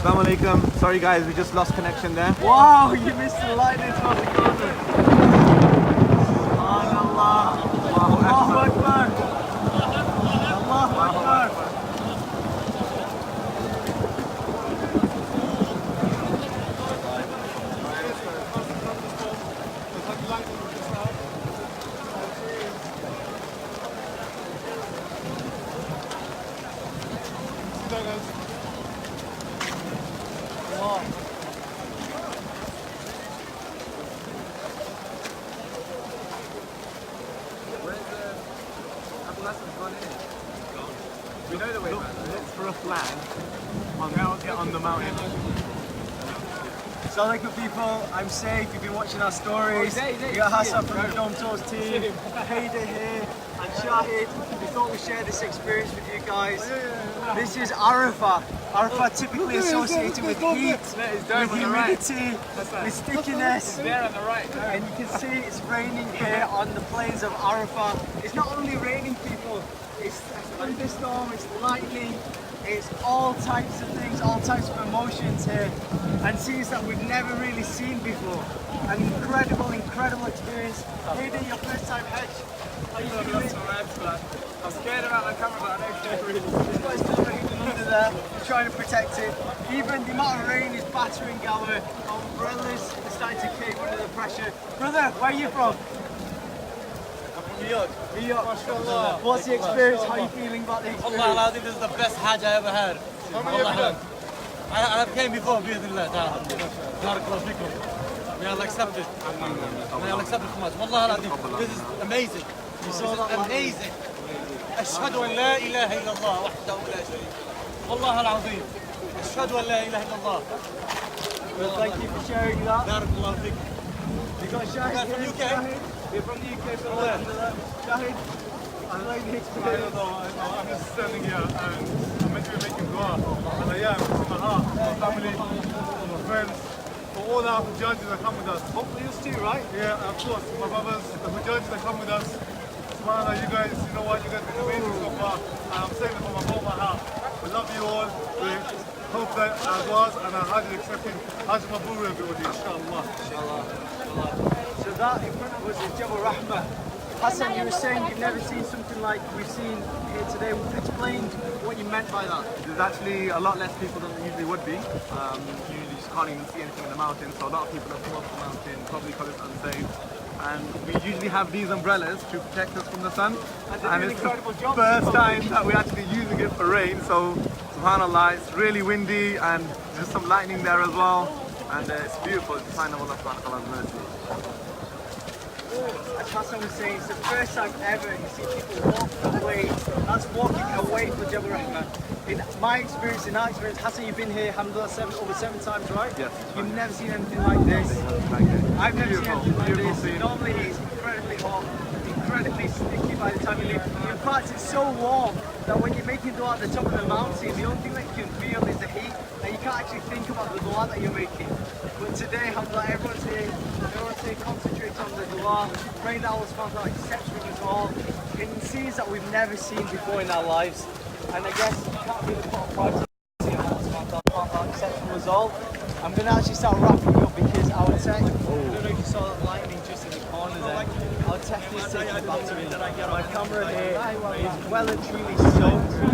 Assalamu alaikum. Sorry guys, we just lost connection there. Wow, you missed the lightning towards the corner. SubhanAllah. Allahu Akbar. Allahu Akbar. We know the way, man. Look for a flag on the mountain. Assalamu alaikum people, I'm safe, you've been watching our stories. We got Hassan from the Dome Tours team, Hayder here, and Shahid. We thought we'd share this experience with you guys. This is Arafat. Arafat typically associated with heat, with humidity, with stickiness. And you can see it's raining here on the plains of Arafat. It's not only raining people, it's a thunderstorm, it's lightning, it's all types of things, all types of emotions here, and scenes that we've never really seen before. An incredible, incredible experience. Hayden, your first time Hajj. How you feeling? I'm scared about my camera, but I know it's really He's got his camera hidden under there, he's trying to protect it. Even the amount of rain is battering our umbrellas, are starting to cave under the pressure. Brother, where are you from? New York. New York. What's the experience? How are you feeling about the experience? Allah, I think this is the best Hajj I ever had. How many have you done? I came before, bismillah ta'ala. Barakallahu fikum. May Allah accept it. May Allah accept it so much. Wallah, this is amazing. This is amazing. أشهد أن لا إله إلا الله وحده لا شريك له. والله العظيم. أشهد أن لا إله إلا الله. Well, thank you for sharing that. Barakallahu fikum. You got Shahid from here, UK? Shahid? We're from the UK, from there. Shahid, I like the I experience. don't know, I'm just standing here and I'm meant to be making dua. And I am, it's in my heart, my family, my friends, for all the Hujjajis that come with us. Hopefully us too, right? Yeah, and of course, my brothers, the Hujjajis that come with us. Subhanallah, you guys, you know what, you guys have been amazing so far. And I'm saying it from my whole heart. We love you all. We hope that our duas and our Hajj is accepted. Hajj Mabrur everybody, inshallah. So that in front of us is Jabal Rahmah. Hassan, you were saying you've never seen something like we've seen here today. Explain what you meant by that. There's actually a lot less people than there usually would be. You usually just can't even see anything in the mountain, so a lot of people have come up the mountain, probably because it's unsafe. And we usually have these umbrellas to protect us from the sun. And it's the first time that we're actually using it for rain, so subhanAllah, it's really windy and there's some lightning there as well. And it's beautiful, it's a sign of Allah subhanahu wa ta'ala's mercy. As Hassan was saying, it's the first time ever you see people walk away. That's walking away from Jabal Rahmah. In my experience, in our experience, Hassan, you've been here, alhamdulillah, over seven times, right? Yes. You've never seen anything like this. I've never seen anything like this. Scene. Normally it's incredibly hot, incredibly sticky by the time you leave. In fact, it's so warm that when you're making dua at the top of the mountain, the only thing that you can feel is the heat, and you can't actually think about the dua that you're making. But today, alhamdulillah, everyone's here concentrating on the dua, praying that Allah subhanahu wa ta'ala accepts from us all in scenes that we've never seen before in our lives. And I guess you can't really put a price on it, Allah subhanahu wa ta'ala accepts from us all. I'm going to actually start wrapping up because our tech, I don't know if you saw that lightning just in the corner there, our tech is taking battery. My camera here is well and truly soaked.